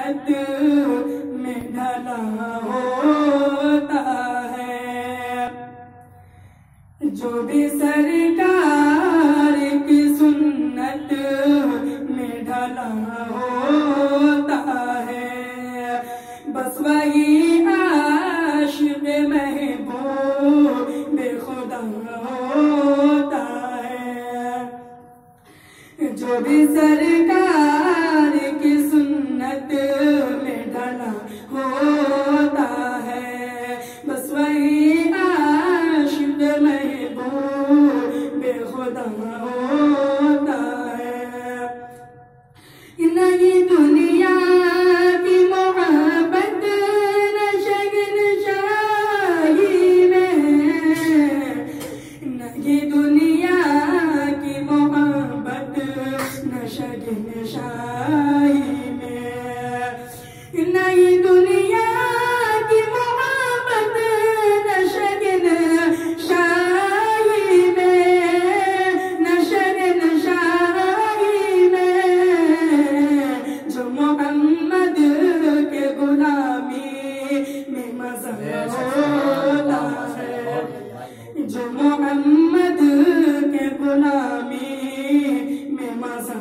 सुन्नत में ढला होता है। जो भी सरकार की सुन्नत में ढला होता है, बस वही आशिक़ महबूब खुदा होता है। जो भी सरकार की सुन्नत में ढला होता है, बस वही आशिक़ महबूब खुदा होता है। नहीं दुनिया की मोहब्बत न शगनशाही में, नहीं दुनिया की मोहब्बत न शगनशाही में, नहीं दुनिया की मोहब्बत न शगनशाही में, न शगनशाही में। जो मोहम्मद के गुलामी में मज़ा होता है, जो मोहम्मद के गुलामी में मज़ा